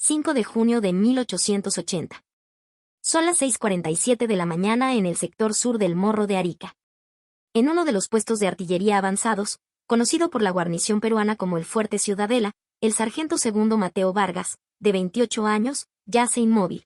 5 de junio de 1880. Son las 6:47 de la mañana en el sector sur del Morro de Arica. En uno de los puestos de artillería avanzados, conocido por la guarnición peruana como el Fuerte Ciudadela, el sargento segundo Mateo Vargas, de 28 años, yace inmóvil.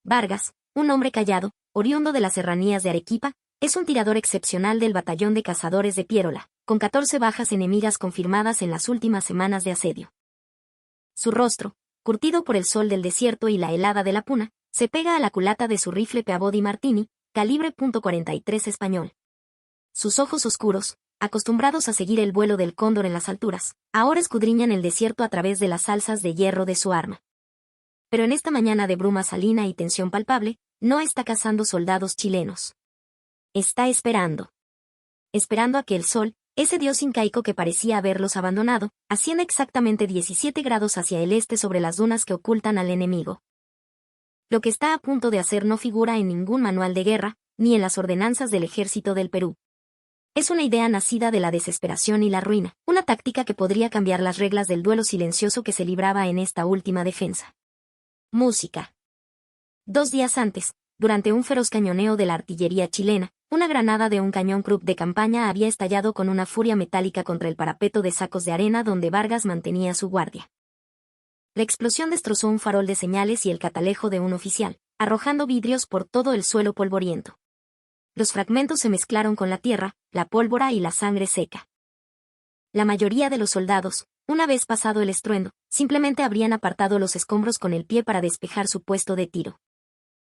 Vargas, un hombre callado, oriundo de las serranías de Arequipa, es un tirador excepcional del batallón de cazadores de Piérola, con 14 bajas enemigas confirmadas en las últimas semanas de asedio. Su rostro, curtido por el sol del desierto y la helada de la puna, se pega a la culata de su rifle Peabody Martini, calibre .43 español. Sus ojos oscuros, acostumbrados a seguir el vuelo del cóndor en las alturas, ahora escudriñan el desierto a través de las alzas de hierro de su arma. Pero en esta mañana de bruma salina y tensión palpable, no está cazando soldados chilenos. Está esperando. Esperando a que el sol, ese dios incaico que parecía haberlos abandonado, ascienda exactamente 17 grados hacia el este sobre las dunas que ocultan al enemigo. Lo que está a punto de hacer no figura en ningún manual de guerra, ni en las ordenanzas del ejército del Perú. Es una idea nacida de la desesperación y la ruina, una táctica que podría cambiar las reglas del duelo silencioso que se libraba en esta última defensa. Música. 2 días antes, durante un feroz cañoneo de la artillería chilena, una granada de un cañón Krupp de campaña había estallado con una furia metálica contra el parapeto de sacos de arena donde Vargas mantenía su guardia. La explosión destrozó un farol de señales y el catalejo de un oficial, arrojando vidrios por todo el suelo polvoriento. Los fragmentos se mezclaron con la tierra, la pólvora y la sangre seca. La mayoría de los soldados, una vez pasado el estruendo, simplemente habrían apartado los escombros con el pie para despejar su puesto de tiro.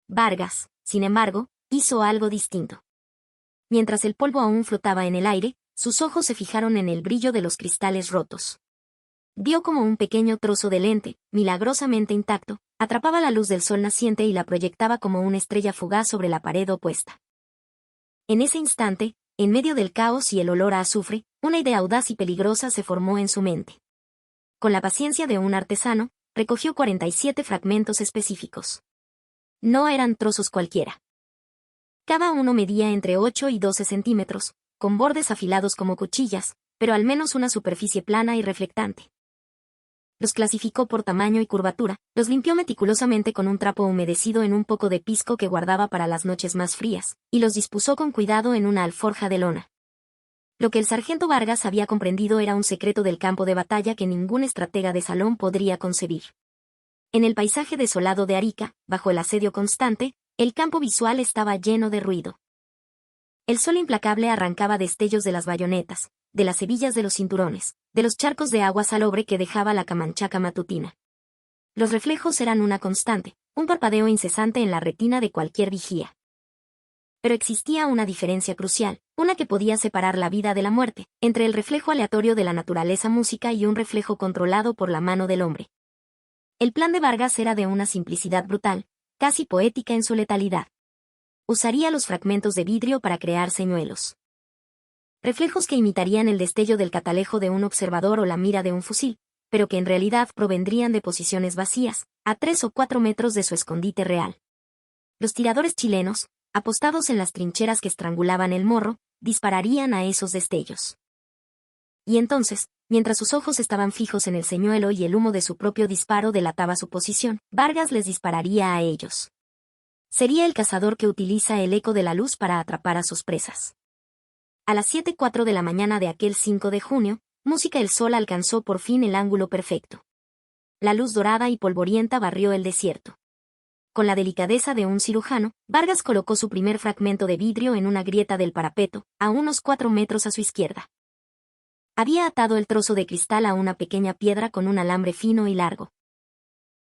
Vargas, sin embargo, hizo algo distinto. Mientras el polvo aún flotaba en el aire, sus ojos se fijaron en el brillo de los cristales rotos. Vio como un pequeño trozo de lente, milagrosamente intacto, atrapaba la luz del sol naciente y la proyectaba como una estrella fugaz sobre la pared opuesta. En ese instante, en medio del caos y el olor a azufre, una idea audaz y peligrosa se formó en su mente. Con la paciencia de un artesano, recogió 47 fragmentos específicos. No eran trozos cualquiera. Cada uno medía entre 8 y 12 centímetros, con bordes afilados como cuchillas, pero al menos una superficie plana y reflectante. Los clasificó por tamaño y curvatura, los limpió meticulosamente con un trapo humedecido en un poco de pisco que guardaba para las noches más frías, y los dispuso con cuidado en una alforja de lona. Lo que el sargento Vargas había comprendido era un secreto del campo de batalla que ningún estratega de salón podría concebir. En el paisaje desolado de Arica, bajo el asedio constante, el campo visual estaba lleno de ruido. El sol implacable arrancaba destellos de las bayonetas, de las hebillas de los cinturones, de los charcos de agua salobre que dejaba la camanchaca matutina. Los reflejos eran una constante, un parpadeo incesante en la retina de cualquier vigía. Pero existía una diferencia crucial, una que podía separar la vida de la muerte, entre el reflejo aleatorio de la naturaleza música y un reflejo controlado por la mano del hombre. El plan de Vargas era de una simplicidad brutal, casi poética en su letalidad. Usaría los fragmentos de vidrio para crear señuelos. Reflejos que imitarían el destello del catalejo de un observador o la mira de un fusil, pero que en realidad provendrían de posiciones vacías, a 3 o 4 metros de su escondite real. Los tiradores chilenos, apostados en las trincheras que estrangulaban el morro, dispararían a esos destellos. Y entonces, mientras sus ojos estaban fijos en el señuelo y el humo de su propio disparo delataba su posición, Vargas les dispararía a ellos. Sería el cazador que utiliza el eco de la luz para atrapar a sus presas. A las 7:04 de la mañana de aquel 5 de junio, Música el Sol alcanzó por fin el ángulo perfecto. La luz dorada y polvorienta barrió el desierto. Con la delicadeza de un cirujano, Vargas colocó su primer fragmento de vidrio en una grieta del parapeto, a unos 4 metros a su izquierda. Había atado el trozo de cristal a una pequeña piedra con un alambre fino y largo.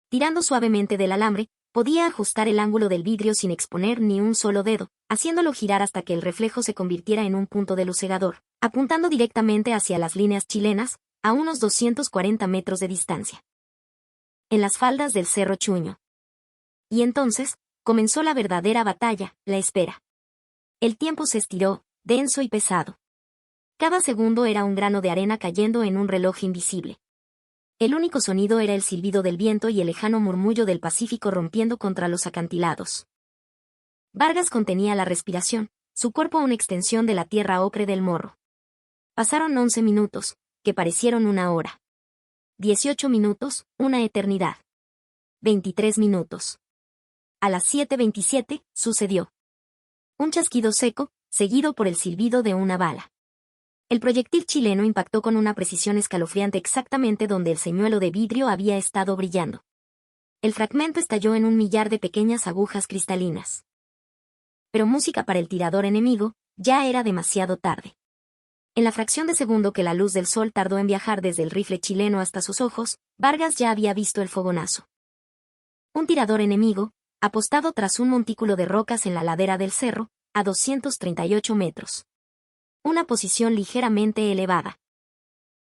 Tirando suavemente del alambre, podía ajustar el ángulo del vidrio sin exponer ni un solo dedo, haciéndolo girar hasta que el reflejo se convirtiera en un punto de luz cegador, apuntando directamente hacia las líneas chilenas, a unos 240 metros de distancia. En las faldas del Cerro Chuño. Y entonces, comenzó la verdadera batalla, la espera. El tiempo se estiró, denso y pesado. Cada segundo era un grano de arena cayendo en un reloj invisible. El único sonido era el silbido del viento y el lejano murmullo del Pacífico rompiendo contra los acantilados. Vargas contenía la respiración, su cuerpo una extensión de la tierra ocre del morro. Pasaron 11 minutos, que parecieron una hora. 18 minutos, una eternidad. 23 minutos. A las 7:27, sucedió un chasquido seco, seguido por el silbido de una bala. El proyectil chileno impactó con una precisión escalofriante exactamente donde el señuelo de vidrio había estado brillando. El fragmento estalló en un millar de pequeñas agujas cristalinas. Pero música para el tirador enemigo, ya era demasiado tarde. En la fracción de segundo que la luz del sol tardó en viajar desde el rifle chileno hasta sus ojos, Vargas ya había visto el fogonazo. Un tirador enemigo, apostado tras un montículo de rocas en la ladera del cerro, a 238 metros. Una posición ligeramente elevada.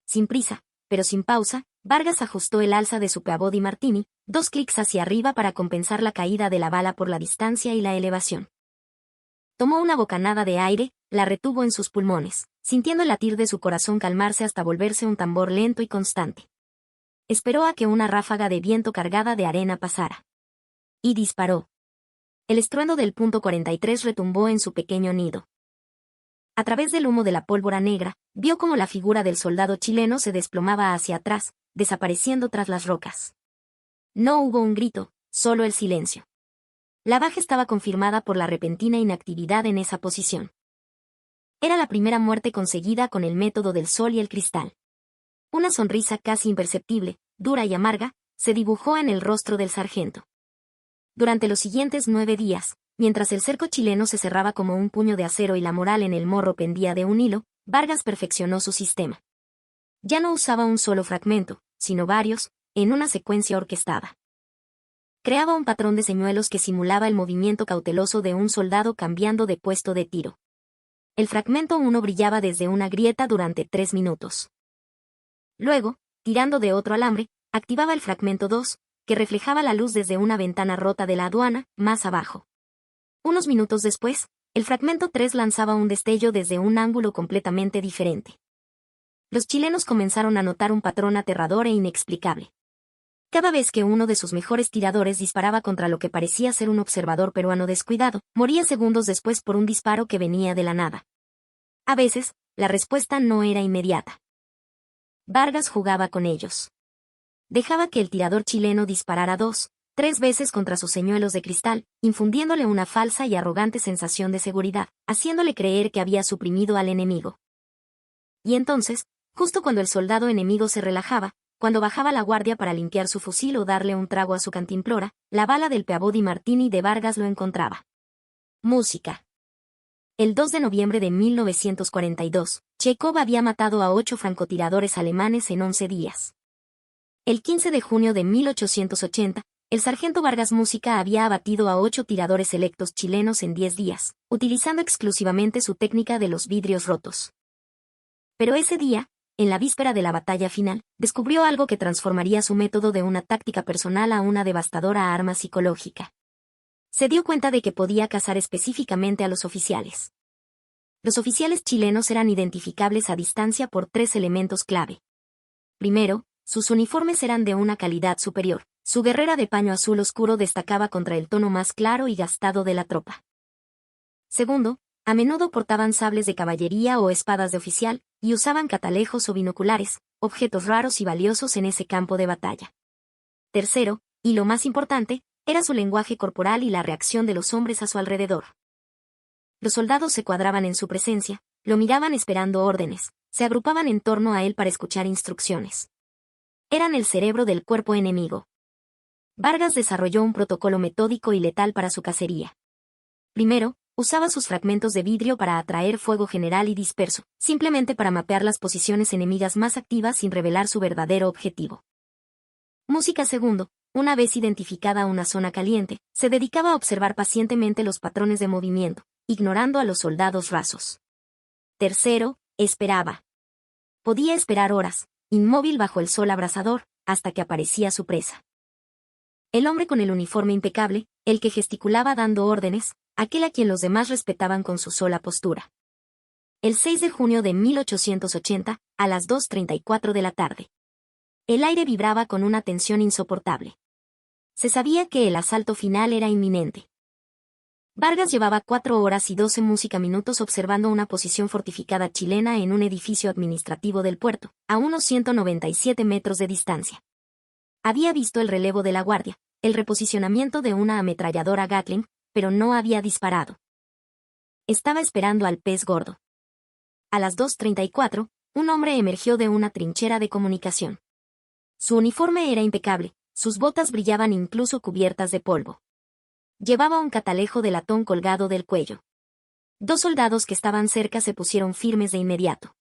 Sin prisa, pero sin pausa, Vargas ajustó el alza de su Peabody Martini, 2 clics hacia arriba para compensar la caída de la bala por la distancia y la elevación. Tomó una bocanada de aire, la retuvo en sus pulmones, sintiendo el latir de su corazón calmarse hasta volverse un tambor lento y constante. Esperó a que una ráfaga de viento cargada de arena pasara. Y disparó. El estruendo del punto 43 retumbó en su pequeño nido. A través del humo de la pólvora negra, vio cómo la figura del soldado chileno se desplomaba hacia atrás, desapareciendo tras las rocas. No hubo un grito, solo el silencio. La baja estaba confirmada por la repentina inactividad en esa posición. Era la primera muerte conseguida con el método del sol y el cristal. Una sonrisa casi imperceptible, dura y amarga, se dibujó en el rostro del sargento. Durante los siguientes 9 días, mientras el cerco chileno se cerraba como un puño de acero y la moral en el morro pendía de un hilo, Vargas perfeccionó su sistema. Ya no usaba un solo fragmento, sino varios, en una secuencia orquestada. Creaba un patrón de señuelos que simulaba el movimiento cauteloso de un soldado cambiando de puesto de tiro. El fragmento 1 brillaba desde una grieta durante 3 minutos. Luego, tirando de otro alambre, activaba el fragmento 2, que reflejaba la luz desde una ventana rota de la aduana, más abajo. Unos minutos después, el fragmento 3 lanzaba un destello desde un ángulo completamente diferente. Los chilenos comenzaron a notar un patrón aterrador e inexplicable. Cada vez que uno de sus mejores tiradores disparaba contra lo que parecía ser un observador peruano descuidado, moría segundos después por un disparo que venía de la nada. A veces, la respuesta no era inmediata. Vargas jugaba con ellos. Dejaba que el tirador chileno disparara 2, 3 veces contra sus señuelos de cristal, infundiéndole una falsa y arrogante sensación de seguridad, haciéndole creer que había suprimido al enemigo. Y entonces, justo cuando el soldado enemigo se relajaba, cuando bajaba la guardia para limpiar su fusil o darle un trago a su cantimplora, la bala del Peabody Martini de Vargas lo encontraba. Música. El 2 de noviembre de 1942, Chekov había matado a 8 francotiradores alemanes en 11 días. El 15 de junio de 1880, el sargento Vargas Música había abatido a 8 tiradores selectos chilenos en 10 días, utilizando exclusivamente su técnica de los vidrios rotos. Pero ese día, en la víspera de la batalla final, descubrió algo que transformaría su método de una táctica personal a una devastadora arma psicológica. Se dio cuenta de que podía cazar específicamente a los oficiales. Los oficiales chilenos eran identificables a distancia por 3 elementos clave. Primero, sus uniformes eran de una calidad superior. Su guerrera de paño azul oscuro destacaba contra el tono más claro y gastado de la tropa. Segundo, a menudo portaban sables de caballería o espadas de oficial, y usaban catalejos o binoculares, objetos raros y valiosos en ese campo de batalla. Tercero, y lo más importante, era su lenguaje corporal y la reacción de los hombres a su alrededor. Los soldados se cuadraban en su presencia, lo miraban esperando órdenes, se agrupaban en torno a él para escuchar instrucciones. Eran el cerebro del cuerpo enemigo. Vargas desarrolló un protocolo metódico y letal para su cacería. Primero, usaba sus fragmentos de vidrio para atraer fuego general y disperso, simplemente para mapear las posiciones enemigas más activas sin revelar su verdadero objetivo. Música segundo, una vez identificada una zona caliente, se dedicaba a observar pacientemente los patrones de movimiento, ignorando a los soldados rasos. Tercero, esperaba. Podía esperar horas, inmóvil bajo el sol abrasador, hasta que aparecía su presa. El hombre con el uniforme impecable, el que gesticulaba dando órdenes, aquel a quien los demás respetaban con su sola postura. El 6 de junio de 1880, a las 2:34 de la tarde. El aire vibraba con una tensión insoportable. Se sabía que el asalto final era inminente. Vargas llevaba 4 horas y 12 minutos observando una posición fortificada chilena en un edificio administrativo del puerto, a unos 197 metros de distancia. Había visto el relevo de la guardia, el reposicionamiento de una ametralladora Gatling, pero no había disparado. Estaba esperando al pez gordo. A las 2:34, un hombre emergió de una trinchera de comunicación. Su uniforme era impecable, sus botas brillaban incluso cubiertas de polvo. Llevaba un catalejo de latón colgado del cuello. 2 soldados que estaban cerca se pusieron firmes de inmediato.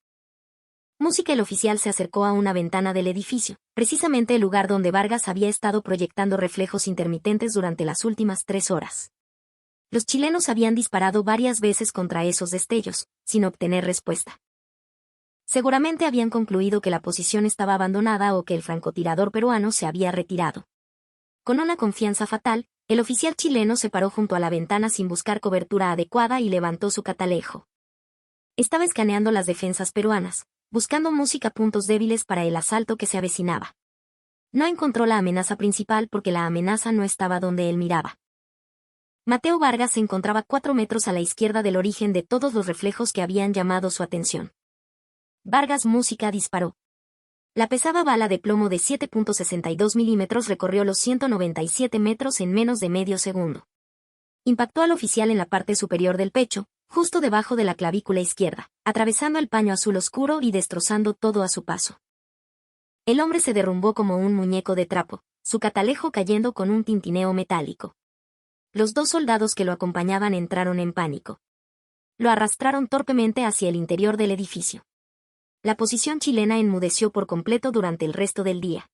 Música. El oficial se acercó a una ventana del edificio, precisamente el lugar donde Vargas había estado proyectando reflejos intermitentes durante las últimas 3 horas. Los chilenos habían disparado varias veces contra esos destellos, sin obtener respuesta. Seguramente habían concluido que la posición estaba abandonada o que el francotirador peruano se había retirado. Con una confianza fatal, el oficial chileno se paró junto a la ventana sin buscar cobertura adecuada y levantó su catalejo. Estaba escaneando las defensas peruanas, buscando música, puntos débiles para el asalto que se avecinaba. No encontró la amenaza principal porque la amenaza no estaba donde él miraba. Mateo Vargas se encontraba 4 metros a la izquierda del origen de todos los reflejos que habían llamado su atención. Vargas. Música disparó. La pesada bala de plomo de 7.62 milímetros recorrió los 197 metros en menos de medio segundo. Impactó al oficial en la parte superior del pecho, justo debajo de la clavícula izquierda, atravesando el paño azul oscuro y destrozando todo a su paso. El hombre se derrumbó como un muñeco de trapo, su catalejo cayendo con un tintineo metálico. Los 2 soldados que lo acompañaban entraron en pánico. Lo arrastraron torpemente hacia el interior del edificio. La posición chilena enmudeció por completo durante el resto del día.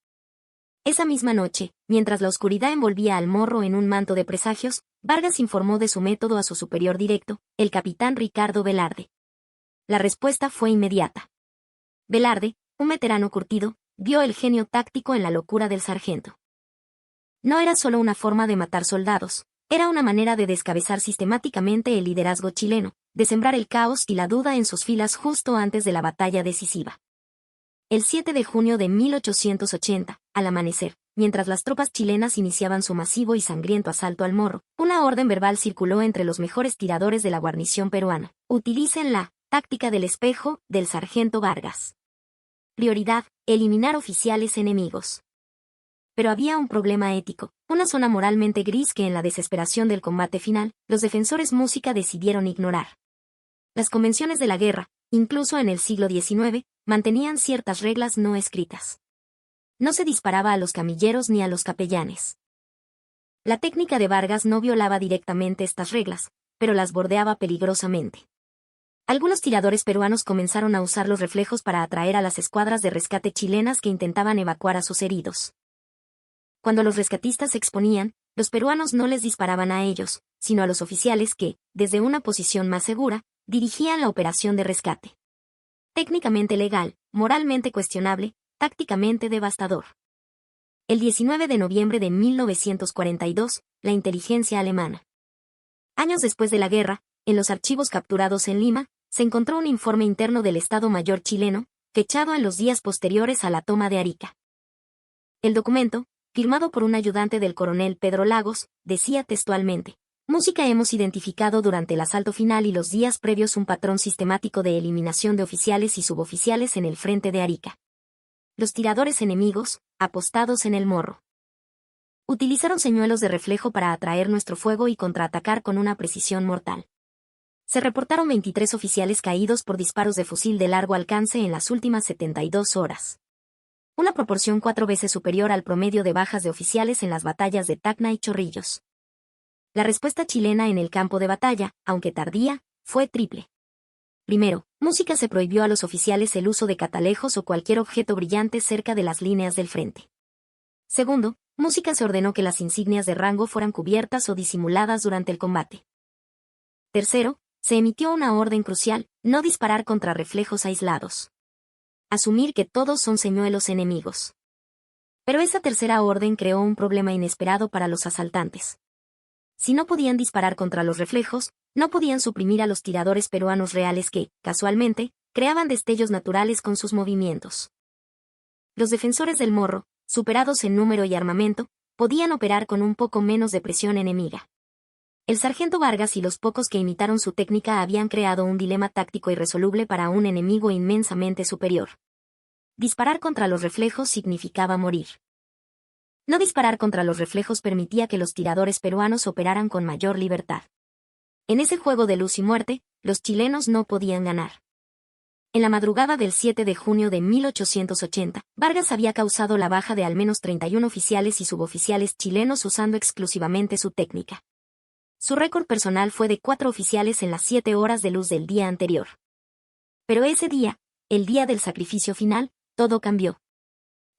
Esa misma noche, mientras la oscuridad envolvía al Morro en un manto de presagios, Vargas informó de su método a su superior directo, el capitán Ricardo Velarde. La respuesta fue inmediata. Velarde, un veterano curtido, vio el genio táctico en la locura del sargento. No era solo una forma de matar soldados, era una manera de descabezar sistemáticamente el liderazgo chileno, de sembrar el caos y la duda en sus filas justo antes de la batalla decisiva. El 7 de junio de 1880, al amanecer, mientras las tropas chilenas iniciaban su masivo y sangriento asalto al Morro, una orden verbal circuló entre los mejores tiradores de la guarnición peruana: utilicen la táctica del espejo del sargento Vargas. Prioridad: eliminar oficiales enemigos. Pero había un problema ético, una zona moralmente gris que en la desesperación del combate final, los defensores música decidieron ignorar. Las convenciones de la guerra, incluso en el siglo XIX, mantenían ciertas reglas no escritas. No se disparaba a los camilleros ni a los capellanes. La técnica de Vargas no violaba directamente estas reglas, pero las bordeaba peligrosamente. Algunos tiradores peruanos comenzaron a usar los reflejos para atraer a las escuadras de rescate chilenas que intentaban evacuar a sus heridos. Cuando los rescatistas se exponían, los peruanos no les disparaban a ellos, sino a los oficiales que, desde una posición más segura, dirigían la operación de rescate. Técnicamente legal, moralmente cuestionable, tácticamente devastador. El 19 de noviembre de 1942, la inteligencia alemana. Años después de la guerra, en los archivos capturados en Lima, se encontró un informe interno del Estado Mayor chileno, fechado en los días posteriores a la toma de Arica. El documento, firmado por un ayudante del coronel Pedro Lagos, decía textualmente: música, hemos identificado durante el asalto final y los días previos un patrón sistemático de eliminación de oficiales y suboficiales en el frente de Arica. Los tiradores enemigos, apostados en el Morro, utilizaron señuelos de reflejo para atraer nuestro fuego y contraatacar con una precisión mortal. Se reportaron 23 oficiales caídos por disparos de fusil de largo alcance en las últimas 72 horas. Una proporción 4 veces superior al promedio de bajas de oficiales en las batallas de Tacna y Chorrillos. La respuesta chilena en el campo de batalla, aunque tardía, fue triple. Primero, música se prohibió a los oficiales el uso de catalejos o cualquier objeto brillante cerca de las líneas del frente. Segundo, música se ordenó que las insignias de rango fueran cubiertas o disimuladas durante el combate. Tercero, se emitió una orden crucial: no disparar contra reflejos aislados. Asumir que todos son señuelos enemigos. Pero esa tercera orden creó un problema inesperado para los asaltantes. Si no podían disparar contra los reflejos, no podían suprimir a los tiradores peruanos reales que, casualmente, creaban destellos naturales con sus movimientos. Los defensores del Morro, superados en número y armamento, podían operar con un poco menos de presión enemiga. El sargento Vargas y los pocos que imitaron su técnica habían creado un dilema táctico irresoluble para un enemigo inmensamente superior. Disparar contra los reflejos significaba morir. No disparar contra los reflejos permitía que los tiradores peruanos operaran con mayor libertad. En ese juego de luz y muerte, los chilenos no podían ganar. En la madrugada del 7 de junio de 1880, Vargas había causado la baja de al menos 31 oficiales y suboficiales chilenos usando exclusivamente su técnica. Su récord personal fue de 4 oficiales en las 7 horas de luz del día anterior. Pero ese día, el día del sacrificio final, todo cambió.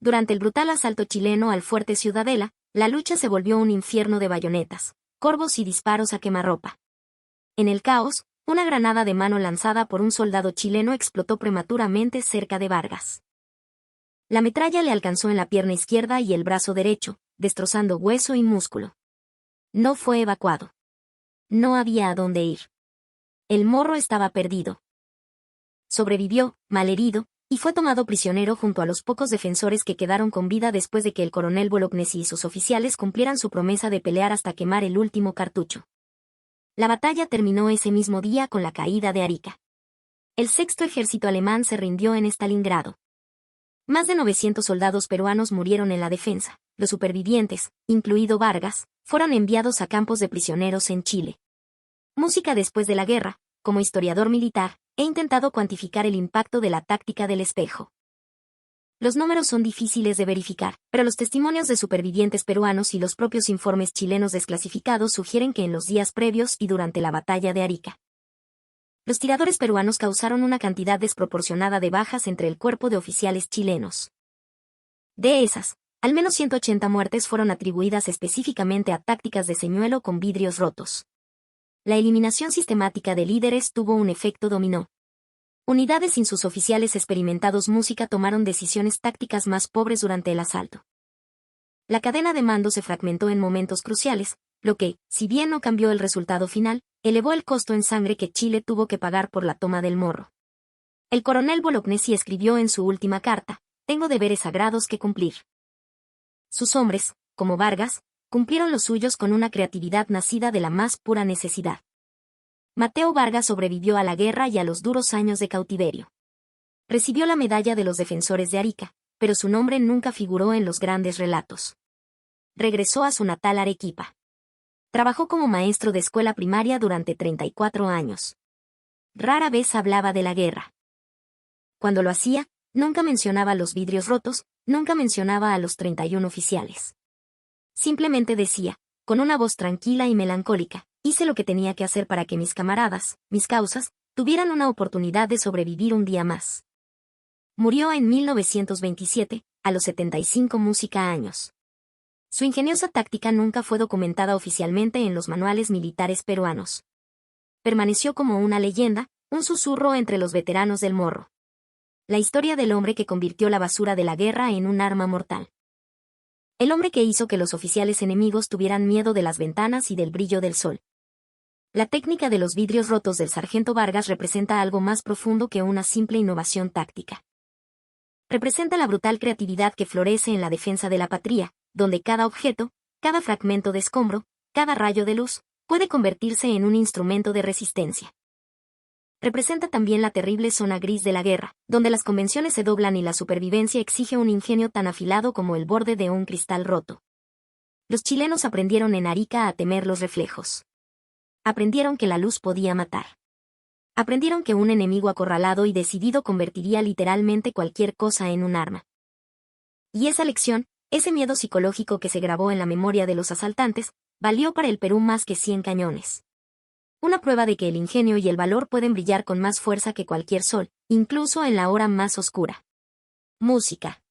Durante el brutal asalto chileno al fuerte Ciudadela, la lucha se volvió un infierno de bayonetas, corvos y disparos a quemarropa. En el caos, una granada de mano lanzada por un soldado chileno explotó prematuramente cerca de Vargas. La metralla le alcanzó en la pierna izquierda y el brazo derecho, destrozando hueso y músculo. No fue evacuado. No había a dónde ir. El morro estaba perdido. Sobrevivió, malherido, y fue tomado prisionero junto a los pocos defensores que quedaron con vida después de que el coronel Bolognesi y sus oficiales cumplieran su promesa de pelear hasta quemar el último cartucho. La batalla terminó ese mismo día con la caída de Arica. El sexto ejército alemán se rindió en Stalingrado. Más de 900 soldados peruanos murieron en la defensa. Los supervivientes, incluido Vargas, fueron enviados a campos de prisioneros en Chile. Música después de la guerra. Como historiador militar, he intentado cuantificar el impacto de la táctica del espejo. Los números son difíciles de verificar, pero los testimonios de supervivientes peruanos y los propios informes chilenos desclasificados sugieren que en los días previos y durante la batalla de Arica, los tiradores peruanos causaron una cantidad desproporcionada de bajas entre el cuerpo de oficiales chilenos. De esas, al menos 180 muertes fueron atribuidas específicamente a tácticas de señuelo con vidrios rotos. La eliminación sistemática de líderes tuvo un efecto dominó. Unidades sin sus oficiales experimentados música tomaron decisiones tácticas más pobres durante el asalto. La cadena de mando se fragmentó en momentos cruciales, lo que, si bien no cambió el resultado final, elevó el costo en sangre que Chile tuvo que pagar por la toma del Morro. El coronel Bolognesi escribió en su última carta: «Tengo deberes sagrados que cumplir». Sus hombres, como Vargas, cumplieron los suyos con una creatividad nacida de la más pura necesidad. Mateo Vargas sobrevivió a la guerra y a los duros años de cautiverio. Recibió la medalla de los defensores de Arica, pero su nombre nunca figuró en los grandes relatos. Regresó a su natal Arequipa. Trabajó como maestro de escuela primaria durante 34 años. Rara vez hablaba de la guerra. Cuando lo hacía, nunca mencionaba los vidrios rotos, nunca mencionaba a los 31 oficiales. Simplemente decía, con una voz tranquila y melancólica: «Hice lo que tenía que hacer para que mis camaradas, mis causas, tuvieran una oportunidad de sobrevivir un día más». Murió en 1927, a los 75 años. Su ingeniosa táctica nunca fue documentada oficialmente en los manuales militares peruanos. Permaneció como una leyenda, un susurro entre los veteranos del Morro. La historia del hombre que convirtió la basura de la guerra en un arma mortal. El hombre que hizo que los oficiales enemigos tuvieran miedo de las ventanas y del brillo del sol. La técnica de los vidrios rotos del sargento Vargas representa algo más profundo que una simple innovación táctica. Representa la brutal creatividad que florece en la defensa de la patria, donde cada objeto, cada fragmento de escombro, cada rayo de luz, puede convertirse en un instrumento de resistencia. Representa también la terrible zona gris de la guerra, donde las convenciones se doblan y la supervivencia exige un ingenio tan afilado como el borde de un cristal roto. Los chilenos aprendieron en Arica a temer los reflejos. Aprendieron que la luz podía matar. Aprendieron que un enemigo acorralado y decidido convertiría literalmente cualquier cosa en un arma. Y esa lección, ese miedo psicológico que se grabó en la memoria de los asaltantes, valió para el Perú más que 100 cañones. Una prueba de que el ingenio y el valor pueden brillar con más fuerza que cualquier sol, incluso en la hora más oscura. Música.